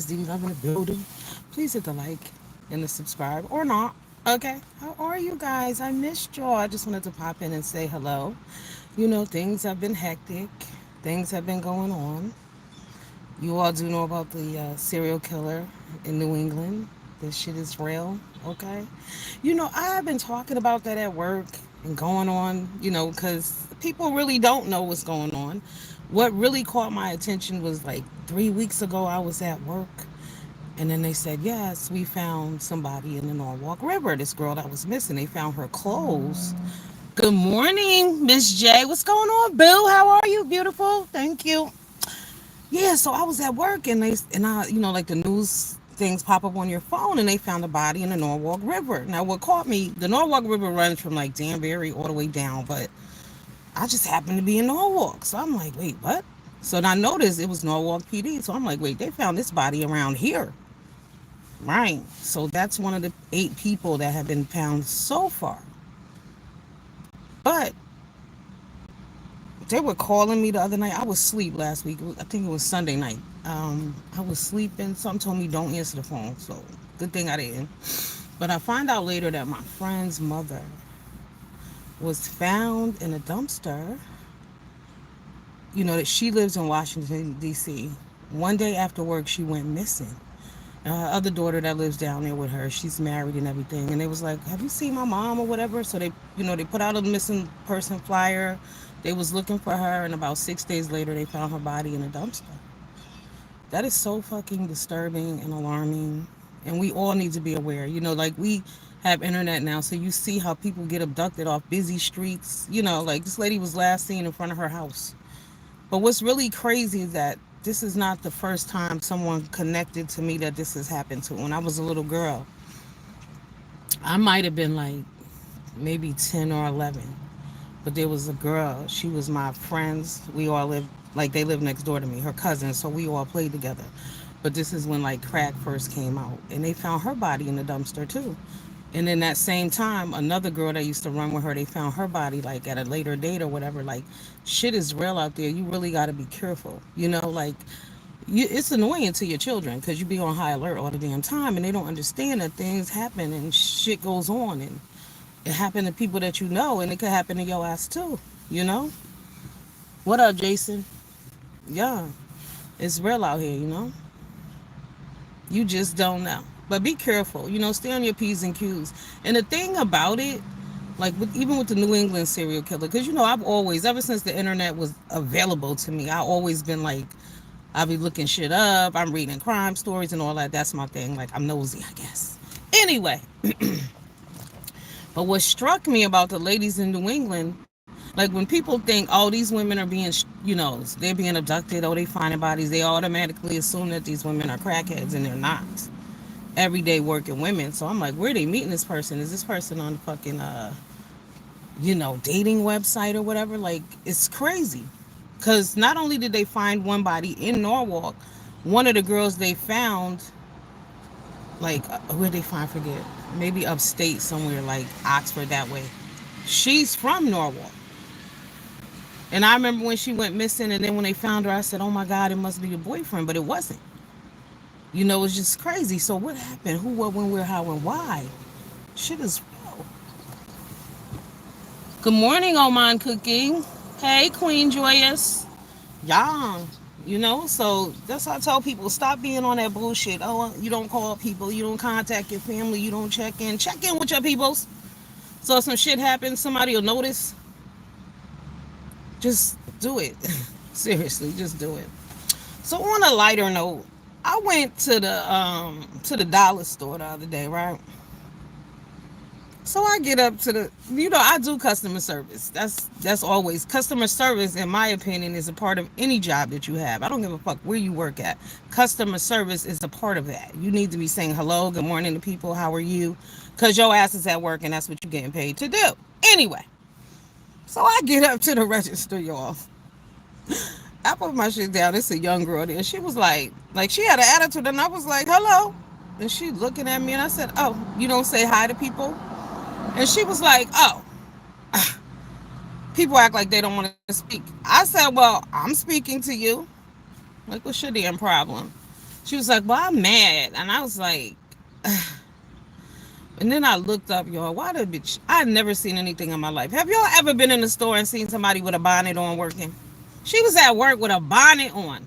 DD Love in the building. Please hit the like and the subscribe or not. Okay. How are you guys? I missed y'all. I just wanted to pop in and say hello. Things have been hectic. Things have been going on. You all do know about the serial killer in New England. This shit is real. Okay. I have been talking about that at work and going on, because people really don't know what's going on. What really caught my attention was like 3 weeks ago, I was at work and then they said, yes, we found somebody in the Norwalk River. This girl that was missing, they found her clothes. Good morning, Miss J. What's going on, Boo? How are you? Beautiful. Thank you. Yeah, so I was at work and I, like the news things pop up on your phone and they found a body in the Norwalk River. Now, what caught me, the Norwalk River runs from like Danbury all the way down, but I just happened to be in Norwalk. So I'm like, wait, what? So then I noticed it was Norwalk PD. So I'm like, wait, they found this body around here. Right. So that's one of the 8 people that have been found so far. But they were calling me the other night. I was asleep last week. I think it was Sunday night. I was sleeping. Something told me don't answer the phone. So good thing I didn't. But I find out later that my friend's mother was found in a dumpster. That she lives in Washington, D.C. One day after work, she went missing. Other daughter that lives down there with her, she's married and everything. And they was like, have you seen my mom or whatever? So they put out a missing person flyer. They was looking for her, and about 6 days later, they found her body in a dumpster. That is so fucking disturbing and alarming. And we all need to be aware. Like we have internet now, so you see how people get abducted off busy streets. Like this lady was last seen in front of her house. But what's really crazy is that this is not the first time someone connected to me that this has happened to. When I was a little girl, I might have been like maybe 10 or 11. But there was a girl, she was my friends. We all lived, like they lived next door to me, her cousin, so we all played together. But this is when like crack first came out. And they found her body in the dumpster too. And then that same time, another girl that used to run with her, they found her body like at a later date or whatever. Like, shit is real out there. You really got to be careful. Like, it's annoying to your children because you be on high alert all the damn time and they don't understand that things happen and shit goes on. And it happened to people that you know and it could happen to your ass too. You know? What up, Jason? Yeah, it's real out here, you know? You just don't know. But be careful, stay on your P's and Q's. And the thing about it, like even with the New England serial killer, because I've always, ever since the internet was available to me, I always been like, I be looking shit up, I'm reading crime stories and all that. That's my thing. Like, I'm nosy, I guess. Anyway, but what struck me about the ladies in New England, like when people think, oh, these women are being, they're being abducted, oh, they finding bodies, they automatically assume that these women are crackheads, and they're not. Everyday working women. So I'm like, where are they meeting this person? Is this person on the fucking, dating website or whatever? Like, it's crazy. Because not only did they find one body in Norwalk, one of the girls they found, like, where they find, forget, maybe upstate somewhere, like Oxford that way. She's from Norwalk. And I remember when she went missing, and then when they found her, I said, oh my God, it must be your boyfriend. But it wasn't. It's just crazy. So what happened? Who, what, when, where, how, and why? Shit is real. Good morning, Oman Cooking. Hey, Queen Joyous. Yeah. So that's how I tell people, stop being on that bullshit. Oh, you don't call people, you don't contact your family, you don't check in. Check in with your peoples. So if some shit happens, somebody will notice. Just do it. Seriously, just do it. So on a lighter note, I went to the dollar store the other day, right? So I get up to I do customer service. That's always customer service. In my opinion, is a part of any job that you have. I don't give a fuck where you work at. Customer service is a part of that. You need to be saying hello, good morning to people. How are you? Because your ass is at work and that's what you're getting paid to do. Anyway, so I get up to the register, y'all. I put my shit down. It's a young girl there. She was like she had an attitude, and I was like, hello. And she looking at me, and I said, oh, you don't say hi to people? And she was like, oh, people act like they don't want to speak. I said, well, I'm speaking to you. Like, what's your damn problem? She was like, well, I'm mad. And I was like, and then I looked up, y'all. Why the bitch? I've never seen anything in my life. Have y'all ever been in the store and seen somebody with a bonnet on working? She was at work with a bonnet on.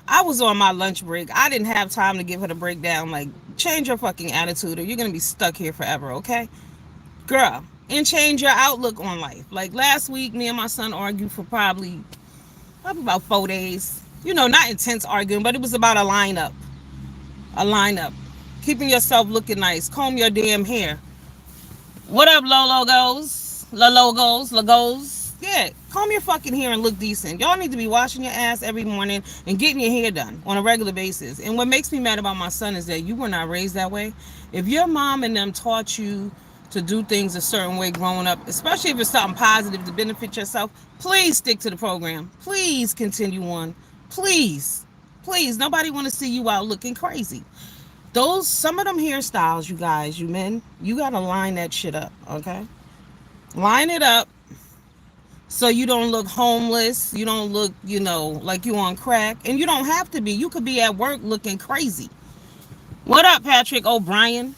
I was on my lunch break. I didn't have time to give her the breakdown. Like, change your fucking attitude or you're going to be stuck here forever, okay? Girl, and change your outlook on life. Like, last week, me and my son argued for probably about 4 days. You know, not intense arguing, but it was about a lineup. A lineup. Keeping yourself looking nice. Comb your damn hair. What up, Lolo goes? La logos, logos. Yeah, comb your fucking hair and look decent. Y'all need to be washing your ass every morning and getting your hair done on a regular basis. And what makes me mad about my son is that you were not raised that way. If your mom and them taught you to do things a certain way growing up, especially if it's something positive to benefit yourself, please stick to the program. Please continue on. Please. Please. Nobody want to see you out looking crazy. Those some of them hairstyles, you guys, you men, you gotta line that shit up, okay? Line it up so you don't look homeless, you don't look, like you on crack, and you don't have to be. You could be at work looking crazy. What up, Patrick O'Brien?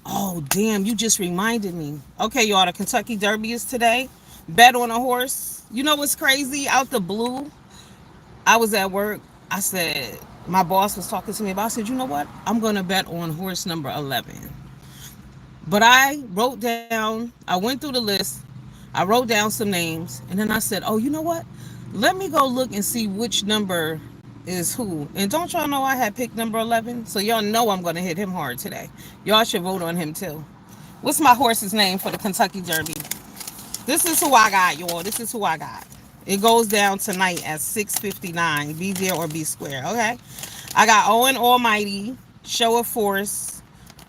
Oh, damn, you just reminded me. Okay, y'all, the Kentucky Derby is today. Bet on a horse. You know what's crazy? Out the blue, I was at work. I said, my boss was talking to me about. I said, you know what? I'm going to bet on horse number 11. But I wrote down, I went through the list, I wrote down some names, and then I said, oh, you know what? Let me go look and see which number is who. And don't y'all know I had picked number 11? So y'all know I'm going to hit him hard today. Y'all should vote on him too. What's my horse's name for the Kentucky Derby? This is who I got, y'all. This is who I got. It goes down tonight at 6:59. Be there or be square, okay? I got Owen Almighty, Show of Force,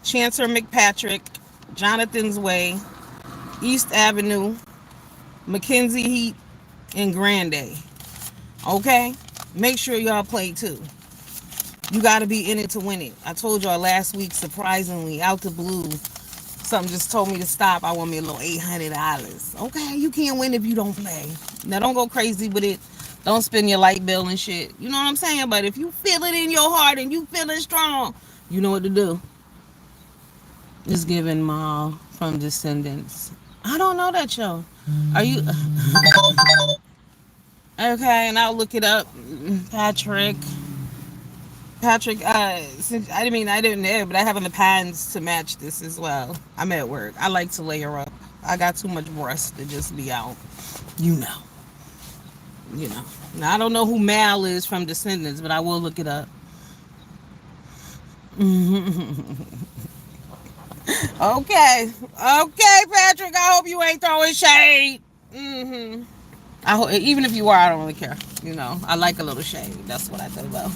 Chancer McPatrick, Jonathan's Way, East Avenue, Mackenzie Heat, and Grande. Okay? Make sure y'all play too. You got to be in it to win it. I told y'all last week, surprisingly, out the blue, something just told me to stop. I want me a little $800. Okay? You can't win if you don't play. Now, don't go crazy with it. Don't spend your light bill and shit. You know what I'm saying? But if you feel it in your heart and you feeling strong, you know what to do. Is giving Ma from Descendants. I don't know that show. Are you okay? And I'll look it up. Patrick. Patrick. Since I didn't know, but I have the pants to match this as well. I'm at work. I like to layer up. I got too much breast to just be out. You know. You know. Now I don't know who Mal is from Descendants, but I will look it up. Okay, okay, Patrick. I hope you ain't throwing shade. I hope, even if you are, I don't really care. I like a little shade. That's what I do, though.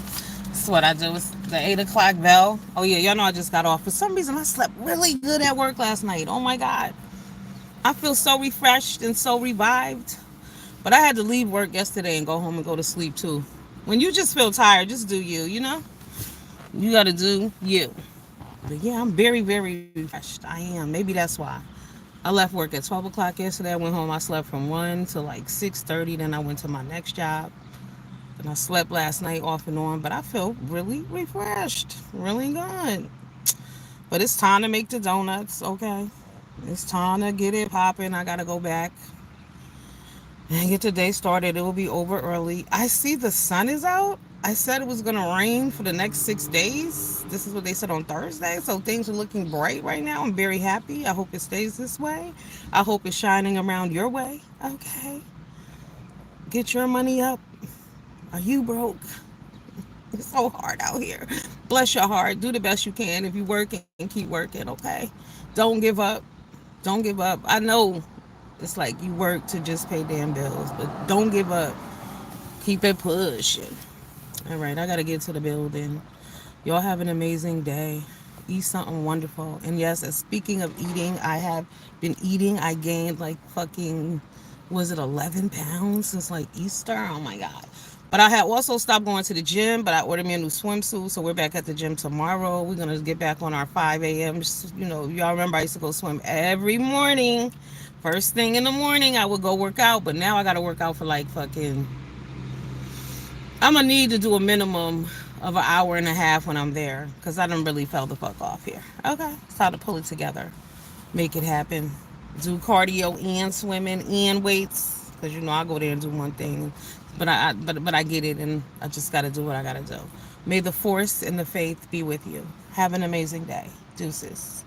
That's what I do. It's the 8 o'clock bell. Oh yeah, y'all know I just got off. For some reason, I slept really good at work last night. Oh my god, I feel so refreshed and so revived. But I had to leave work yesterday and go home and go to sleep too. When you just feel tired, just do you. You gotta do you. But yeah, I'm very, very refreshed. I am. Maybe that's why. I left work at 12 o'clock yesterday. I went home. I slept from 1 to like 6:30. Then I went to my next job. And I slept last night off and on. But I feel really refreshed. Really good. But it's time to make the donuts, okay? It's time to get it popping. I got to go back and get the day started. It will be over early. I see the sun is out. I said it was going to rain for the next 6 days. This is what they said on Thursday. So things are looking bright right now. I'm very happy. I hope it stays this way. I hope it's shining around your way. Okay. Get your money up. Are you broke? It's so hard out here. Bless your heart. Do the best you can. If you're working, keep working, okay? Don't give up. Don't give up. I know it's like you work to just pay damn bills, but don't give up. Keep it pushing. All right, I got to get to the building. Y'all have an amazing day. Eat something wonderful. And yes, speaking of eating, I have been eating. I gained like fucking, was it 11 pounds since like Easter? Oh my God. But I had also stopped going to the gym, but I ordered me a new swimsuit. So we're back at the gym tomorrow. We're going to get back on our 5 a.m. Y'all remember I used to go swim every morning. First thing in the morning, I would go work out. But now I got to work out for like fucking, I'm going to need to do a minimum of an hour and a half when I'm there because I done really fell the fuck off here. Okay, it's time to pull it together, make it happen, do cardio and swimming and weights because I go there and do one thing, but I get it and I just got to do what I got to do. May the force and the faith be with you. Have an amazing day. Deuces.